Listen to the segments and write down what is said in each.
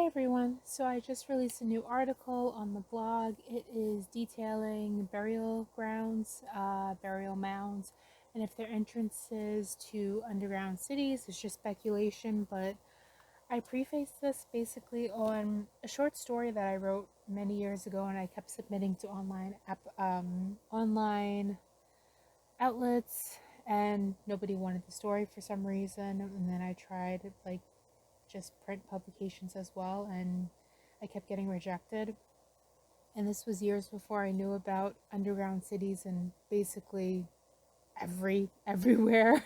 everyone, so I just released a new article on the blog. It is detailing burial grounds, burial mounds, and if they're entrances to underground cities. It's just speculation, but I prefaced this basically on a short story that I wrote many years ago, and I kept submitting to online outlets, and nobody wanted the story for some reason. And then I tried just print publications as well, and I kept getting rejected. And this was years before I knew about underground cities and basically everywhere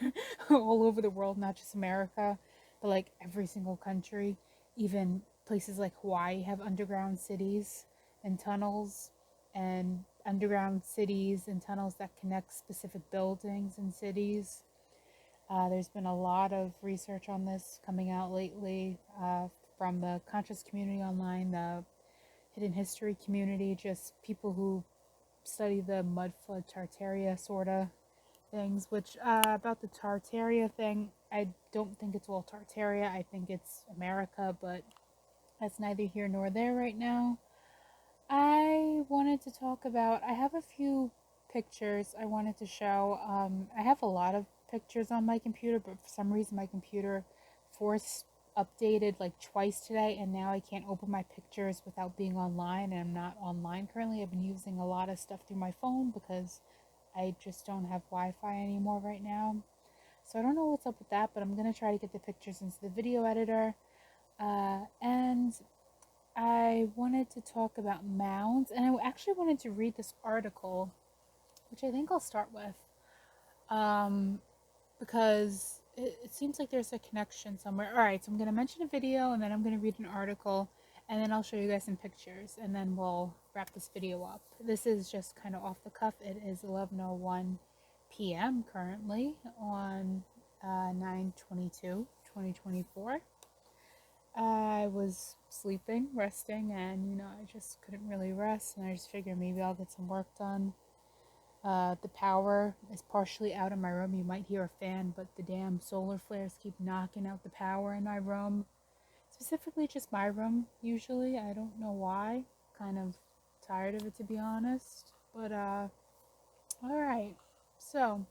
all over the world, not just America, but like every single country. Even places like Hawaii have underground cities and tunnels, and underground cities and tunnels that connect specific buildings and cities. There's been a lot of research on this coming out lately, from the conscious community online, the hidden history community, just people who study the mud flood Tartaria sort of things. Which, about the Tartaria thing, I don't think it's all Tartaria. I think it's America, but that's neither here nor there right now. I wanted to talk about, I have a few pictures I wanted to show. I have a lot of pictures on my computer, but for some reason my computer force updated like twice today, and now I can't open my pictures without being online, and I'm not online currently. I've been using a lot of stuff through my phone because I just don't have Wi-Fi anymore right now. So I don't know what's up with that, but I'm going to try to get the pictures into the video editor. And I wanted to talk about mounds, and I actually wanted to read this article, which I think I'll start with, because it seems like there's a connection somewhere. Alright, so I'm going to mention a video, and then I'm going to read an article, and then I'll show you guys some pictures, and then we'll wrap this video up. This is just kind of off the cuff. It is 11:01 p.m. currently on 9/22/2024. I was sleeping, resting, and I just couldn't really rest, and I just figured maybe I'll get some work done. The power is partially out in my room. You might hear a fan, but the damn solar flares keep knocking out the power in my room. Specifically just my room, usually. I don't know why. Kind of tired of it, to be honest. But, alright. So,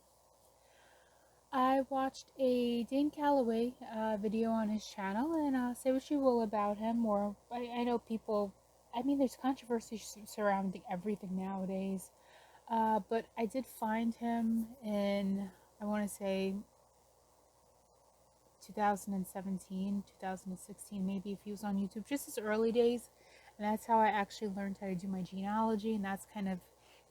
I watched a Dane Calloway video on his channel, and say what you will about him, or I know people, there's controversy surrounding everything nowadays, but I did find him in, I want to say, 2017, 2016, maybe, if he was on YouTube, just his early days, and that's how I actually learned how to do my genealogy, and that's kind of,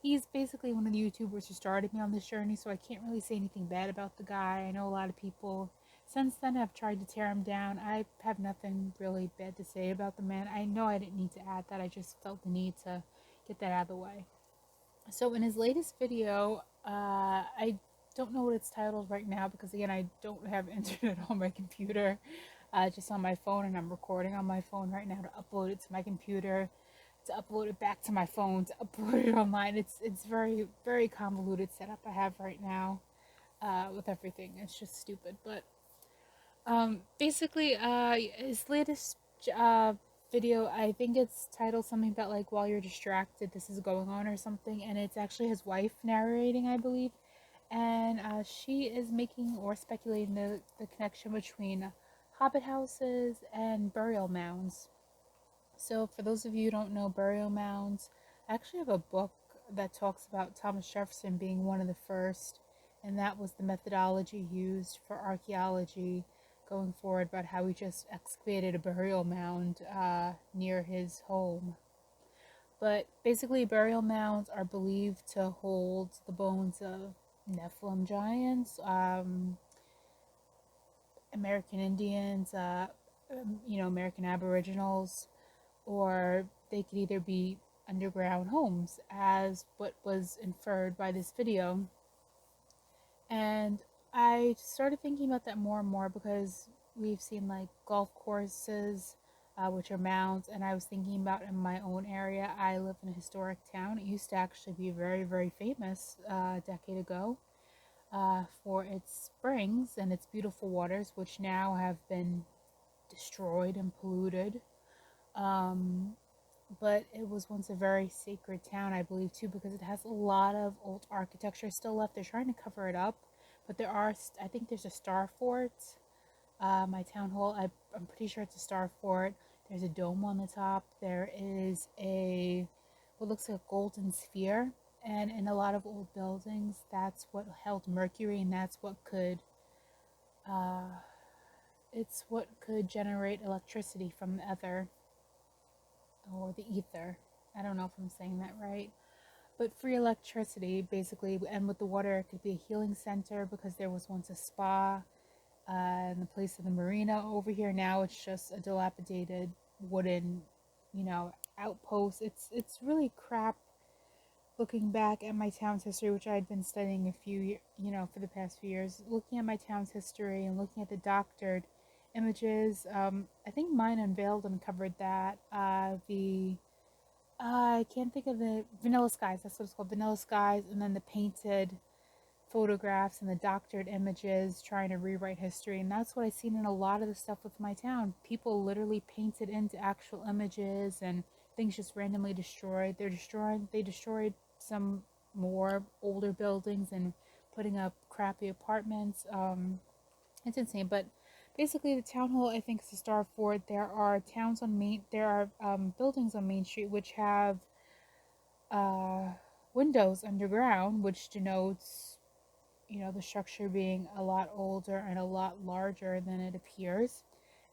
he's basically one of the YouTubers who started me on this journey, so I can't really say anything bad about the guy. I know a lot of people since then have tried to tear him down. I have nothing really bad to say about the man. I know I didn't need to add that. I just felt the need to get that out of the way. So in his latest video, I don't know what it's titled right now because, again, I don't have internet on my computer, just on my phone, and I'm recording on my phone right now to upload it to my computer, to upload it back to my phone, to upload it online. It's very, very convoluted setup I have right now, with everything. It's just stupid. But basically, his latest video, I think it's titled something about like, while you're distracted, this is going on, or something, and it's actually his wife narrating, I believe, and she is making or speculating the connection between hobbit houses and burial mounds. So for those of you who don't know burial mounds, I actually have a book that talks about Thomas Jefferson being one of the first, and that was the methodology used for archaeology going forward, about how he just excavated a burial mound near his home. But basically, burial mounds are believed to hold the bones of Nephilim giants, American Indians, American Aboriginals, or they could either be underground homes, as what was inferred by this video. And I started thinking about that more and more because we've seen like golf courses, which are mounds, and I was thinking about in my own area. I live in a historic town. It used to actually be very, very famous a decade ago for its springs and its beautiful waters, which now have been destroyed and polluted. Um, but it was once a very sacred town, I believe, too, because it has a lot of old architecture still left. They're trying to cover it up, but I think there's a star fort. My town hall, I'm pretty sure it's a star fort. There's a dome on the top. There is what looks like a golden sphere. And in a lot of old buildings, that's what held mercury, and uh, it's what could generate electricity from the ether or the ether. I don't know if I'm saying that right. But free electricity, basically, and with the water, it could be a healing center because there was once a spa in the place of the marina over here. Now it's just a dilapidated wooden, outpost. It's really crap. Looking back at my town's history, which I had been studying for the past few years, looking at my town's history and looking at the doctored images, I think Mine Unveiled uncovered that. I can't think of the Vanilla Skies. That's what it's called, Vanilla Skies, and then the painted photographs and the doctored images trying to rewrite history. And that's what I've seen in a lot of the stuff with my town. People literally painted into actual images and things just randomly destroyed. They destroyed some more older buildings and putting up crappy apartments. It's insane. But basically, the town hall, I think, is a star fort. There are buildings on Main Street which have uh, windows underground, which denotes the structure being a lot older and a lot larger than it appears.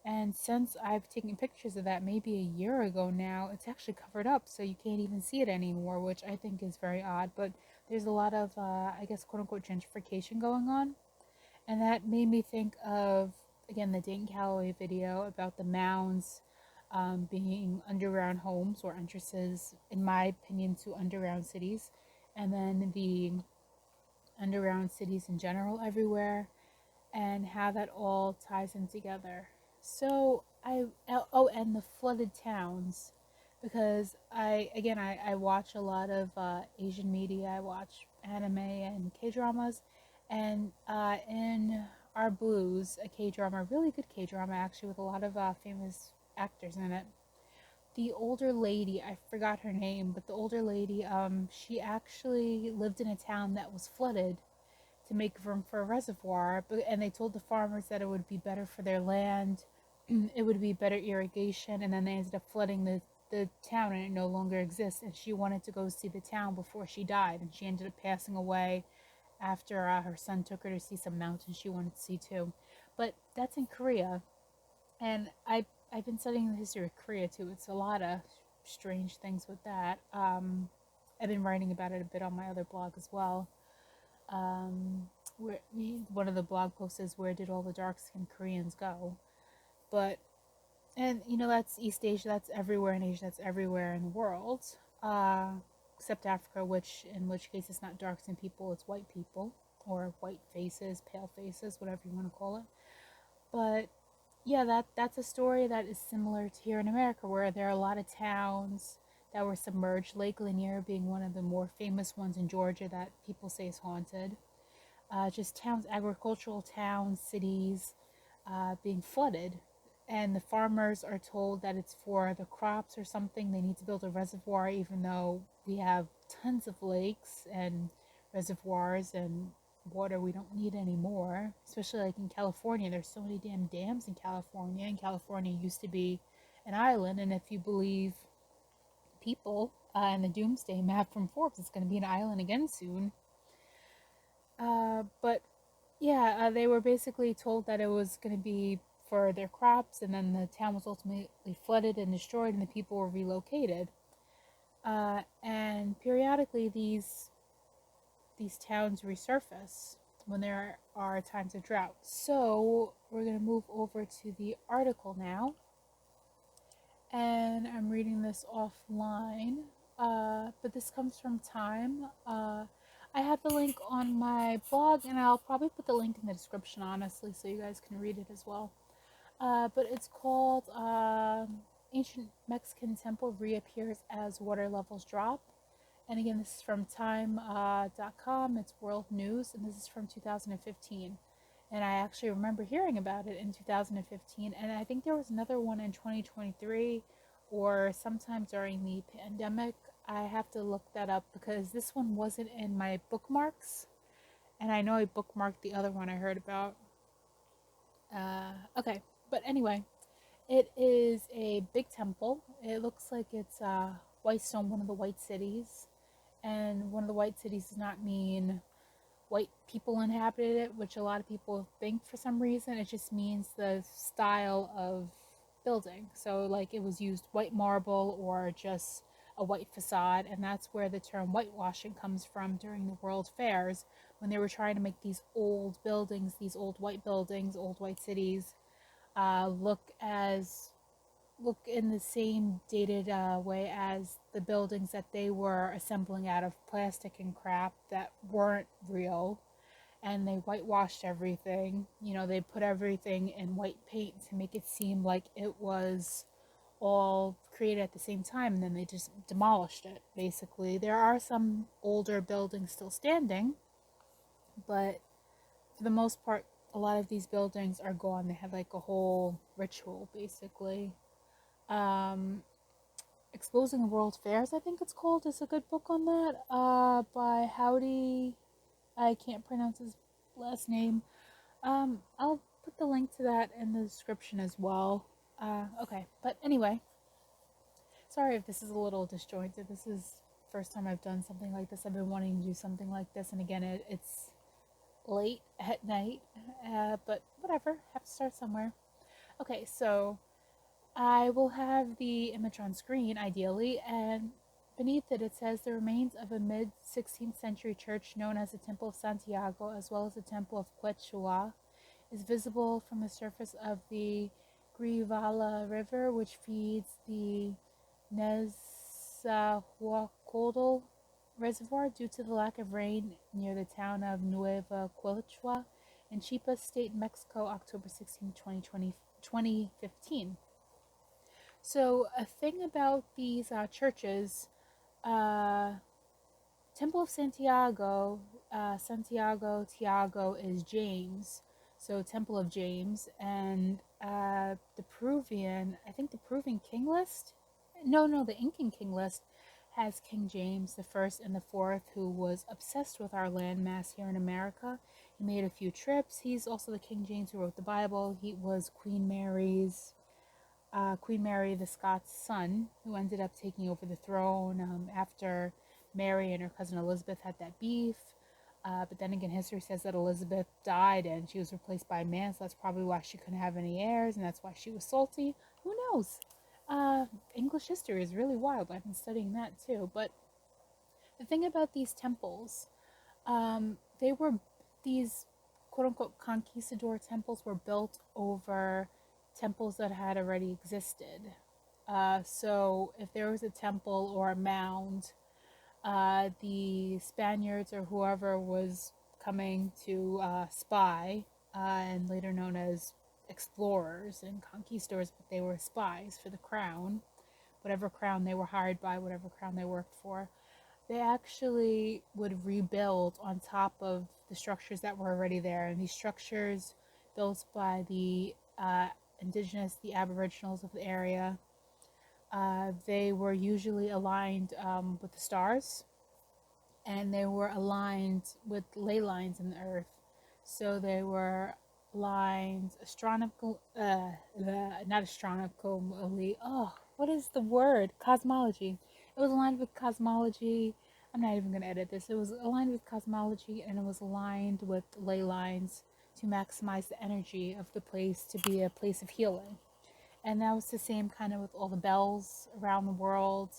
And since I've taken pictures of that maybe a year ago now, it's actually covered up, so you can't even see it anymore, which I think is very odd. But there's a lot of, I guess, quote unquote, gentrification going on. And that made me think of, again, the Dayton Calloway video about the mounds being underground homes or entrances, in my opinion, to underground cities. And then the underground cities in general everywhere, and how that all ties in together. So and the flooded towns, because I watch a lot of Asian media. I watch anime and K dramas, and in Our Blues, a K drama, a really good K drama actually, with a lot of famous actors in it. The older lady, I forgot her name, but the older lady, she actually lived in a town that was flooded to make room for a reservoir, and they told the farmers that it would be better for their land, it would be better irrigation, and then they ended up flooding the town and it no longer exists. And she wanted to go see the town before she died, and she ended up passing away after her son took her to see some mountains she wanted to see too. But that's in Korea, and I've been studying the history of Korea too. It's a lot of strange things with that. I've been writing about it a bit on my other blog as well. One of the blog posts is, where did all the dark skinned Koreans go? But, and that's East Asia, that's everywhere in Asia, that's everywhere in the world, except Africa, in which case it's not dark skinned people, it's white people, or white faces, pale faces, whatever you want to call it. But yeah, that's a story that is similar to here in America, where there are a lot of towns that were submerged. Lake Lanier being one of the more famous ones in Georgia that people say is haunted. Just towns, agricultural towns, cities being flooded. And the farmers are told that it's for the crops or something. They need to build a reservoir, even though we have tons of lakes and reservoirs and water we don't need anymore. Especially like in California, there's so many damn dams in California. And California used to be an island. And if you believe people and the doomsday map from Forbes, it's going to be an island again soon. But yeah, they were basically told that it was going to be for their crops, and then the town was ultimately flooded and destroyed, and the people were relocated. And periodically, these towns resurface when there are times of drought. So we're going to move over to the article now, and I'm reading this offline, but this comes from Time. I have the link on my blog, and I'll probably put the link in the description, honestly, so you guys can read it as well. But it's called Ancient Mexican Temple Reappears as Water Levels Drop. And again, this is from time.com. It's world news, and this is from 2015. And I actually remember hearing about it in 2015, and I think there was another one in 2023 or sometime during the pandemic. I have to look that up because this one wasn't in my bookmarks, and I know I bookmarked the other one I heard about. Okay, but anyway, it is a big temple. It looks like it's white stone, one of the white cities. And one of the white cities does not mean white people inhabited it, which a lot of people think for some reason. It just means the style of building. So, like, it was used white marble or just a white facade, and that's where the term whitewashing comes from during the World Fairs when they were trying to make these old buildings, these old white buildings, old white cities, look as look in the same dated way as the buildings that they were assembling out of plastic and crap that weren't real. And they whitewashed everything. You know, they put everything in white paint to make it seem like it was all created at the same time, and then they just demolished it, basically. There are some older buildings still standing, but for the most part, a lot of these buildings are gone. They have like a whole ritual, basically. Um, Exposing the World Fairs, I think it's called, is a good book on that, by Howdie. I can't pronounce his last name. I'll put the link to that in the description as well. Okay, but anyway, sorry if this is a little disjointed. This is the first time I've done something like this. I've been wanting to do something like this, and again, it's late at night, but whatever, have to start somewhere. Okay, so I will have the image on screen, ideally, and beneath it, it says the remains of a mid-16th century church known as the Temple of Santiago, as well as the Temple of Quechula, is visible from the surface of the Grivala River, which feeds the Nezahualcóyotl Reservoir due to the lack of rain near the town of Nueva Quechua in Chiapas State, Mexico, October 16, 2015. So, a thing about these churches, uh, Temple of Santiago, Tiago is James, so Temple of James, and the Peruvian, I think the Peruvian king list? No, the Incan king list has King James the First and the Fourth, who was obsessed with our landmass here in America. He made a few trips. He's also the King James who wrote the Bible. He was Queen Mary the Scots' son, who ended up taking over the throne after Mary and her cousin Elizabeth had that beef. But then again, history says that Elizabeth died and she was replaced by a man, so that's probably why she couldn't have any heirs, and that's why she was salty. Who knows? English history is really wild. I've been studying that too. But the thing about these temples, they were these quote unquote conquistador temples were built over temples that had already existed. So if there was a temple or a mound, the Spaniards or whoever was coming to spy, and later known as explorers and conquistadors, but they were spies for the crown, whatever crown they were hired by, whatever crown they worked for. They actually would rebuild on top of the structures that were already there. And these structures built by the indigenous, the aboriginals of the area, they were usually aligned with the stars, and they were aligned with ley lines in the earth. So they were aligned not astronomically. Oh, what is the word? Cosmology. It was aligned with cosmology. I'm not even going to edit this. It was aligned with cosmology, and it was aligned with ley lines to maximize the energy of the place to be a place of healing. And that was the same kind of with all the bells around the world.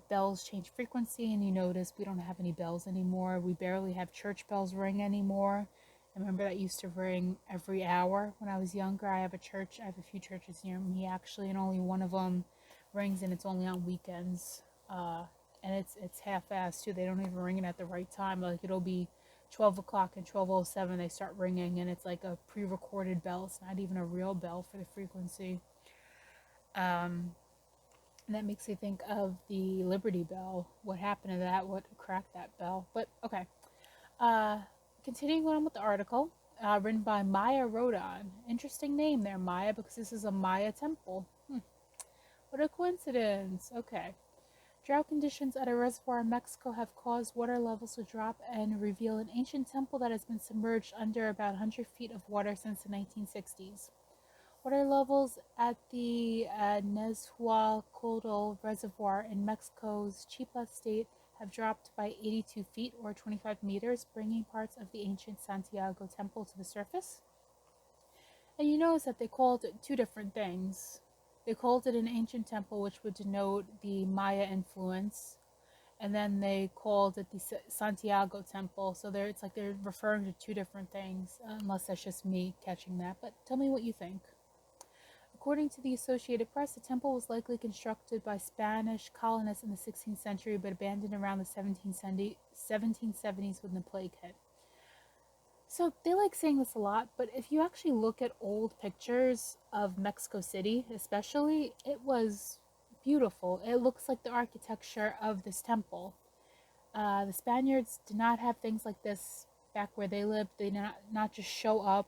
Bells change frequency, and you notice we don't have any bells anymore. We barely have church bells ring anymore. I remember that used to ring every hour when I was younger. I have a few churches near me actually, and only one of them rings, and it's only on weekends. And it's half-assed too. They don't even ring it at the right time. Like, it'll be 12 o'clock and 12:07 they start ringing, and it's like a pre-recorded bell. It's not even a real bell for the frequency. And that makes me think of the Liberty Bell. What happened to that? What cracked that bell? But okay. Continuing on with the article, written by Maya Rodon. Interesting name there, Maya, because this is a Maya temple. What What a coincidence. Okay. Drought conditions at a reservoir in Mexico have caused water levels to drop and reveal an ancient temple that has been submerged under about 100 feet of water since the 1960s. Water levels at the Nezahualcóyotl Reservoir in Mexico's Chiapas state have dropped by 82 feet or 25 meters, bringing parts of the ancient Santiago temple to the surface. And you notice that they called it two different things. They called it an ancient temple, which would denote the Maya influence, and then they called it the Santiago temple. So it's like they're referring to two different things, unless that's just me catching that. But tell me what you think. According to the Associated Press, the temple was likely constructed by Spanish colonists in the 16th century, but abandoned around the 1770s when the plague hit. So they like saying this a lot, but if you actually look at old pictures of Mexico City, especially, it was beautiful. It looks like the architecture of this temple. The Spaniards did not have things like this back where they lived. They did not just show up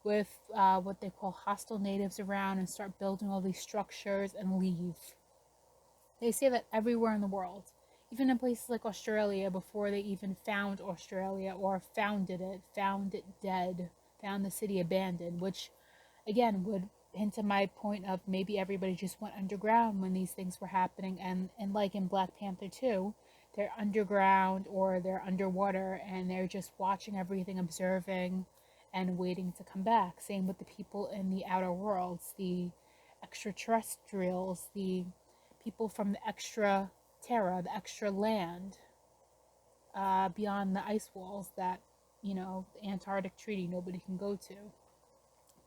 with what they call hostile natives around and start building all these structures and leave. They say that everywhere in the world, even in places like Australia, before they even found Australia or found it dead, found the city abandoned, which again would hint to my point of maybe everybody just went underground when these things were happening, and like in Black Panther 2, they're underground or they're underwater and they're just watching everything, observing and waiting to come back. Same with the people in the outer worlds, the extraterrestrials, the people from the extra terra, the extra land, beyond the ice walls that, the Antarctic Treaty nobody can go to.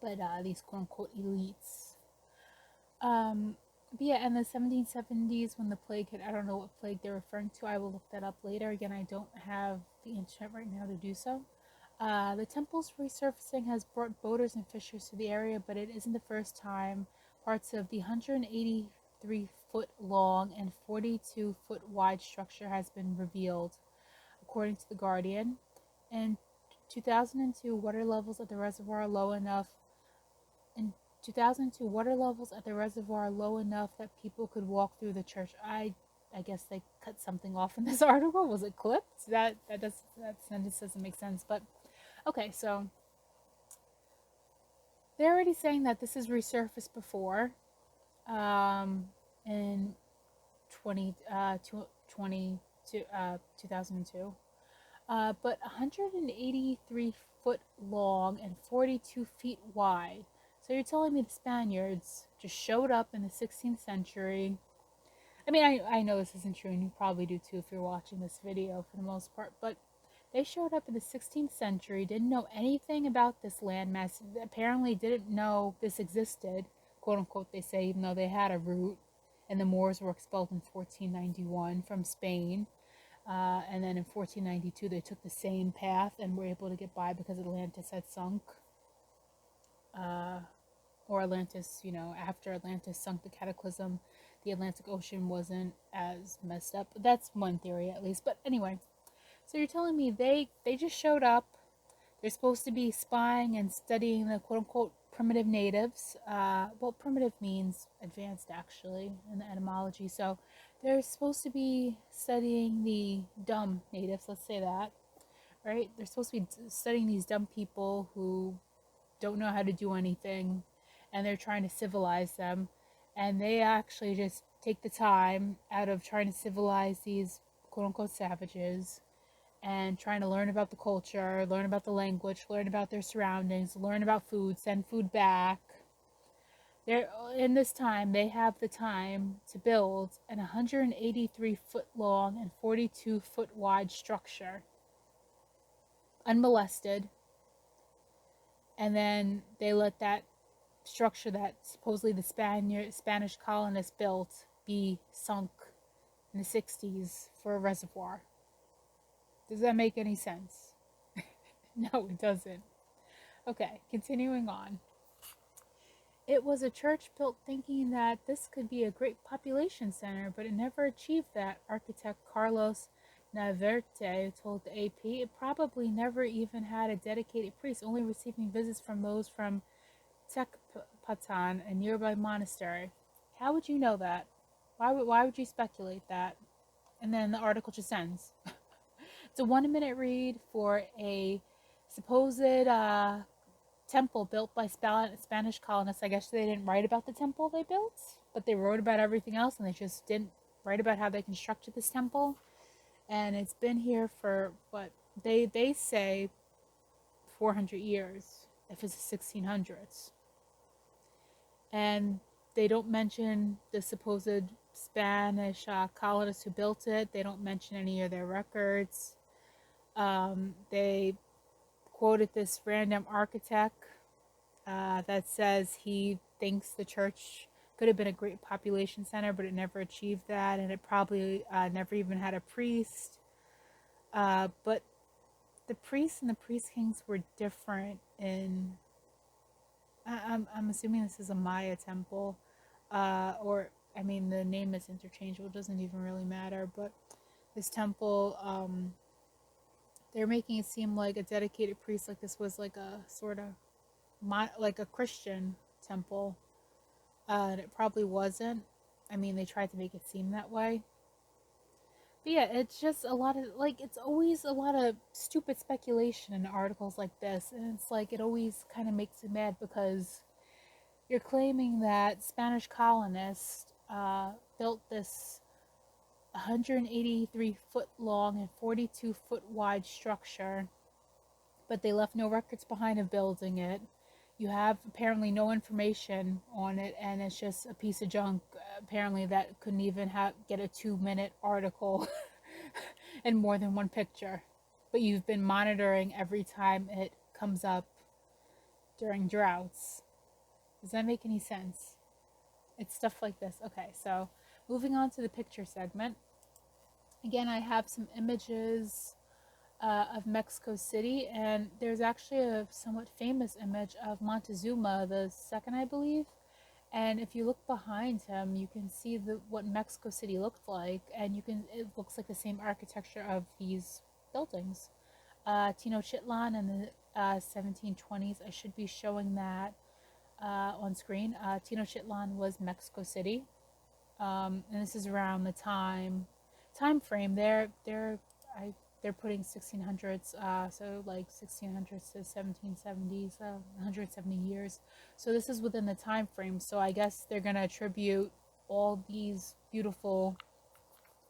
But these quote-unquote elites. But yeah, in the 1770s when the plague hit, I don't know what plague they're referring to. I will look that up later. Again, I don't have the internet right now to do so. The temple's resurfacing has brought boaters and fishers to the area, but it isn't the first time parts of the 183-foot long and 42-foot wide structure has been revealed, according to The Guardian. In 2002, water levels at the reservoir low enough that people could walk through the church. I guess they cut something off in this article. Was it clipped? That sentence doesn't make sense. But okay, so they're already saying that this is resurfaced before, in 2002. But 183 foot long and 42 feet wide. So you're telling me the Spaniards just showed up in the 16th century? I mean, I know this isn't true, and you probably do too if you're watching this video for the most part, but they showed up in the 16th century, didn't know anything about this landmass, apparently didn't know this existed, quote unquote, they say, even though they had a route, and the Moors were expelled in 1491 from Spain. And then in 1492 they took the same path and were able to get by because Atlantis had sunk. Or Atlantis, after Atlantis sunk, the cataclysm, the Atlantic Ocean wasn't as messed up. That's one theory at least. But anyway, so you're telling me they just showed up. They're supposed to be spying and studying the quote-unquote primitive natives. Well, primitive means advanced, actually, in the etymology. So they're supposed to be studying the dumb natives, let's say that, right? They're supposed to be studying these dumb people who don't know how to do anything, and they're trying to civilize them. And they actually just take the time out of trying to civilize these quote-unquote savages and trying to learn about the culture, learn about the language, learn about their surroundings, learn about food, send food back. In this time, they have the time to build an 183-foot long and 42-foot wide structure, unmolested, and then they let that structure that supposedly the Spanish colonists built be sunk in the 60s for a reservoir. Does that make any sense? No, it doesn't. Okay, continuing on. It was a church built thinking that this could be a great population center, but it never achieved that, architect Carlos Naverte told the AP. It probably never even had a dedicated priest, only receiving visits from those from Tecpatan, a nearby monastery. how would you know that? Why would you speculate that? And then the article just ends. It's a 1 minute read for a supposed temple built by Spanish colonists. I guess they didn't write about the temple they built, but they wrote about everything else, and they just didn't write about how they constructed this temple. And it's been here for what they say 400 years, if it's the 1600s. And they don't mention the supposed Spanish colonists who built it. They don't mention any of their records. They quoted this random architect that says he thinks the church could have been a great population center, but it never achieved that, and it probably never even had a priest. But the priests and the priest kings were different in. I'm assuming this is a Maya temple, or I mean the name is interchangeable. It doesn't even really matter. But this temple, they're making it seem like a dedicated priest, like this was like a sort of like a Christian temple, and it probably wasn't. I mean, they tried to make it seem that way. But yeah, it's just a lot of, like, it's always a lot of stupid speculation in articles like this, and it's like, it always kind of makes me mad because you're claiming that Spanish colonists built this 183-foot long and 42-foot wide structure, but they left no records behind of building it. You have apparently no information on it, and it's just a piece of junk, apparently, that couldn't even get a 2-minute article and more than one picture. But you've been monitoring every time it comes up during droughts. Does that make any sense? It's stuff like this. Okay, so moving on to the picture segment. Again, I have some images of Mexico City, and there's actually a somewhat famous image of Montezuma the second, I believe. And if you look behind him, you can see what Mexico City looked like, and it looks like the same architecture of these buildings. Tenochtitlan in the 1720s. I should be showing that on screen. Tenochtitlan was Mexico City, and this is around the time frame. They're putting 1600s, so like 1600s to 1770s, 170 years. So this is within the time frame. So I guess they're gonna attribute all these beautiful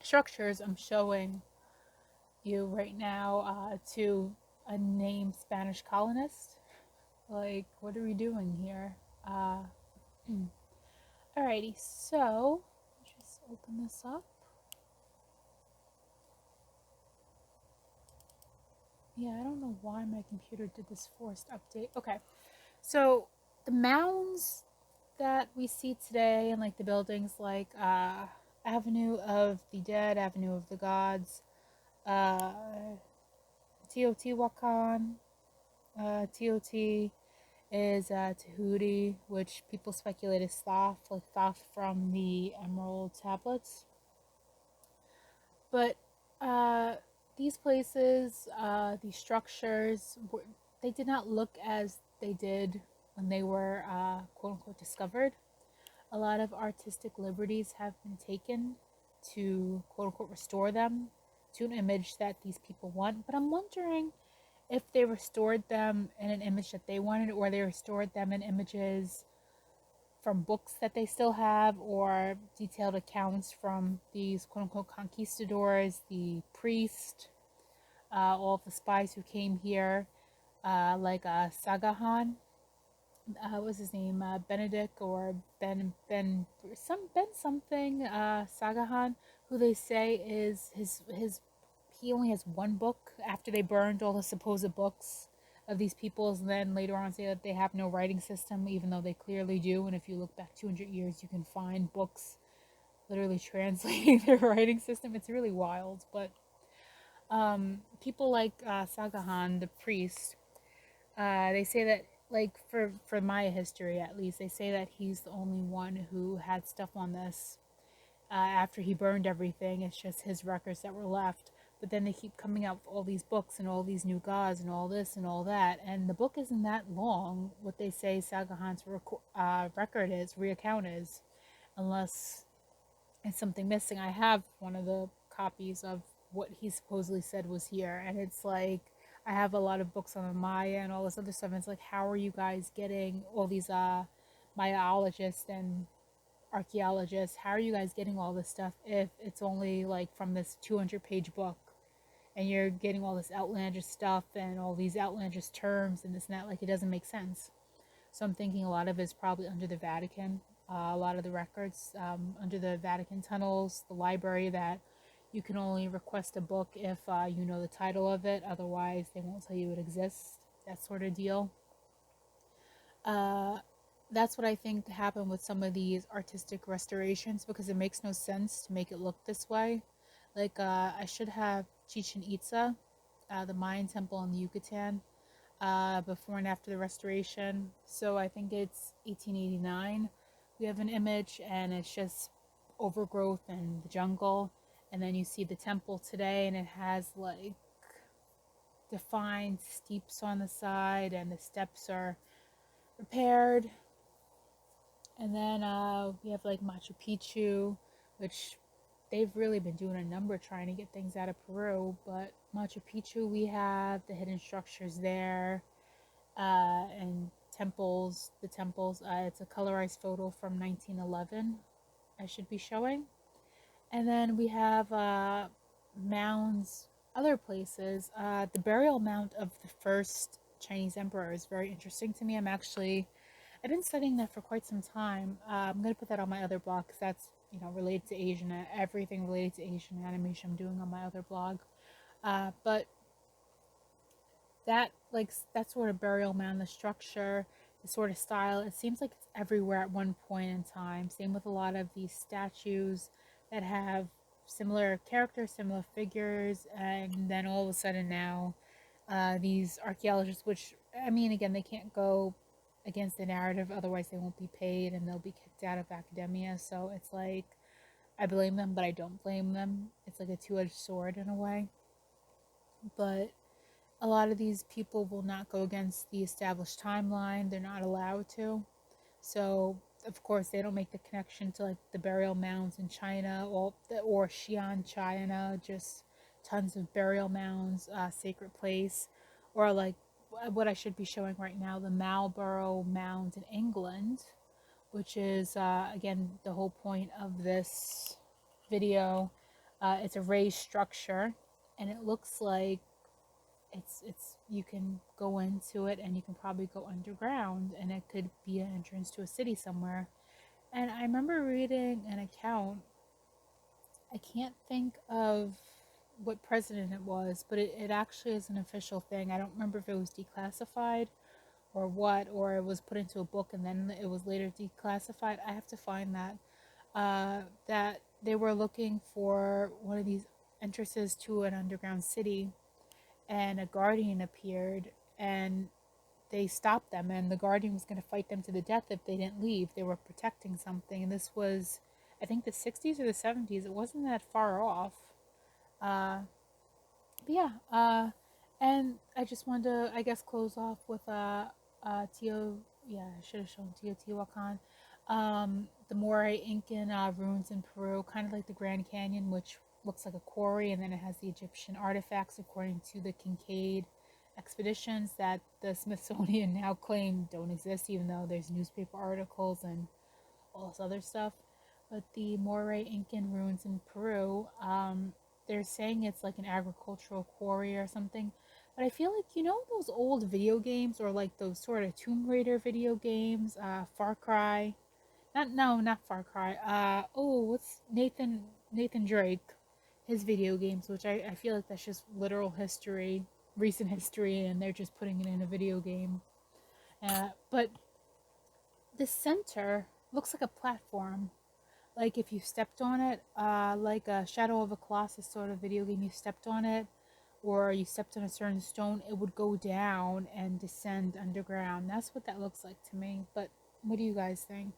structures I'm showing you right now to a named Spanish colonist. Like, what are we doing here? Alrighty, so just open this up. Yeah, I don't know why my computer did this forced update. Okay, so the mounds that we see today, and like the buildings like Avenue of the Dead, Avenue of the Gods, Teotihuacan, TOT is Tahuti, which people speculate is Thoth, like Thoth from the Emerald Tablets. But these places, these structures, they did not look as they did when they were quote unquote discovered. A lot of artistic liberties have been taken to quote unquote restore them to an image that these people want. But I'm wondering if they restored them in an image that they wanted, or they restored them in images from books that they still have, or detailed accounts from these quote-unquote conquistadors, the priest, all of the spies who came here, like Sagahan, what was his name, Benedict, or Ben something, Sagahan, who they say is he only has one book after they burned all the supposed books of these peoples, and then later on say that they have no writing system, even though they clearly do. And if you look back 200 years, you can find books literally translating their writing system. It's really wild. But people like Sagahan, the priest, they say that, like, for Maya history at least, they say that he's the only one who had stuff on this. After he burned everything, it's just his records that were left. But then they keep coming out with all these books and all these new gods and all this and all that. And the book isn't that long, what they say Sagahan's record is, reaccount is. unless it's something missing. I have one of the copies of what he supposedly said was here, and it's like I have a lot of books on the Maya and all this other stuff. And it's like, how are you guys getting all these Mayologists and archaeologists? How are you guys getting all this stuff if it's only like from this 200-page book? And you're getting all this outlandish stuff and all these outlandish terms and this and that. Like, it doesn't make sense. So I'm thinking a lot of it is probably under the Vatican. A lot of the records under the Vatican tunnels, the library, that you can only request a book if you know the title of it. Otherwise, they won't tell you it exists. That sort of deal. Uh, that's what I think happened with some of these artistic restorations, because it makes no sense to make it look this way. Like, I should have Chichen Itza, the Mayan temple in the Yucatan, before and after the restoration. So I think it's 1889. We have an image, and it's just overgrowth and the jungle. And then you see the temple today, and it has like defined steeps on the side, and the steps are repaired. And then we have like Machu Picchu, which they've really been doing a number trying to get things out of Peru. But Machu Picchu, we have the hidden structures there, and temples. The temples. It's a colorized photo from 1911. I should be showing. And then we have mounds, other places. The burial mound of the first Chinese emperor is very interesting to me. I've been studying that for quite some time. I'm going to put that on my other blog, because that's, related to Asian, everything related to Asian animation I'm doing on my other blog. But that sort of burial mound, the structure, the sort of style, it seems like it's everywhere at one point in time. Same with a lot of these statues that have similar characters, similar figures, and then all of a sudden now, these archaeologists, which, I mean, again, they can't go against the narrative, otherwise they won't be paid and they'll be kicked out of academia. So it's like, I blame them, but I don't blame them. It's like a two-edged sword in a way. But a lot of these people will not go against the established timeline. They're not allowed to. So, of course, they don't make the connection to like the burial mounds in China, or Xi'an, China, just tons of burial mounds, sacred place, or like what I should be showing right now, the Marlborough Mound in England, which is, again, the whole point of this video. It's a raised structure, and it looks like it's you can go into it, and you can probably go underground, and it could be an entrance to a city somewhere. And I remember reading an account, I can't think of what president it was, but it actually is an official thing. I don't remember if it was declassified or what, or it was put into a book and then it was later declassified. I have to find that. That they were looking for one of these entrances to an underground city, and a guardian appeared, and they stopped them, and the guardian was going to fight them to the death if they didn't leave. They were protecting something, and this was, I think, the 60s or the 70s. It wasn't that far off. But yeah, and I just wanted to, I guess, close off with I should have shown Teotihuacan. The Moray Incan ruins in Peru, kind of like the Grand Canyon, which looks like a quarry, and then it has the Egyptian artifacts according to the Kincaid expeditions that the Smithsonian now claim don't exist, even though there's newspaper articles and all this other stuff. But the Moray Incan ruins in Peru, they're saying it's like an agricultural quarry or something. But I feel like, those old video games, or like those sort of Tomb Raider video games, Far Cry. Not Far Cry. What's Nathan Drake, his video games, which I feel like that's just literal history, recent history, and they're just putting it in a video game. But the center looks like a platform. Like if you stepped on it, like a Shadow of a Colossus sort of video game, you stepped on it, or you stepped on a certain stone, it would go down and descend underground. That's what that looks like to me. But what do you guys think?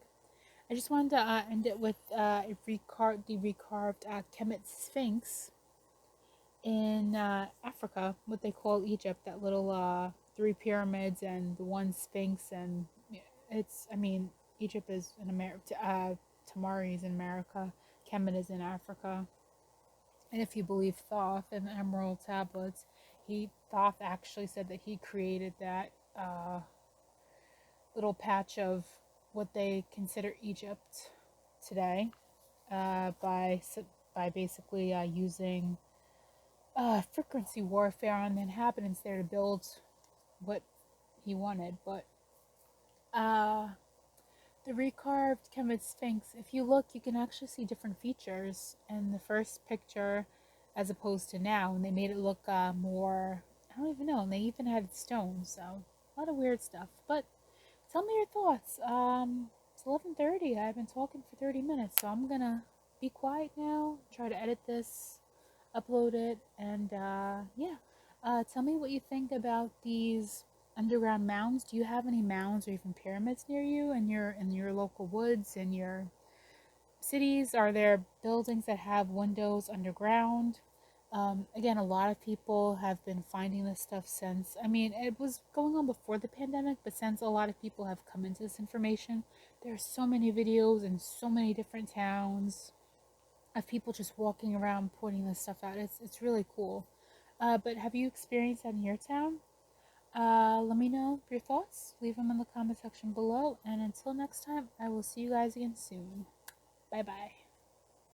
I just wanted to end it with the recarved Kemet Sphinx in Africa, what they call Egypt, that little 3 pyramids and the one Sphinx. And Egypt is in America, Tamari is in America, Kemet is in Africa. And if you believe Thoth and the Emerald Tablets, Thoth actually said that he created that little patch of what they consider Egypt today by basically using frequency warfare on the inhabitants there to build what he wanted. But the recarved Kemet Sphinx, if you look, you can actually see different features in the first picture as opposed to now, and they made it look more, I don't even know, and they even had stones, so a lot of weird stuff. But tell me your thoughts. It's 11:30. I've been talking for 30 minutes, so I'm gonna be quiet now, try to edit this, upload it, and yeah. Tell me what you think about these underground mounds. Do you have any mounds or even pyramids near you in your local woods, in your cities? Are there buildings that have windows underground? Again, a lot of people have been finding this stuff since, I mean, it was going on before the pandemic, but since a lot of people have come into this information, there are so many videos in so many different towns of people just walking around pointing this stuff out. It's really cool. But have you experienced that in your town? Let me know your thoughts. Leave them in the comment section below. And until next time, I will see you guys again soon. Bye bye.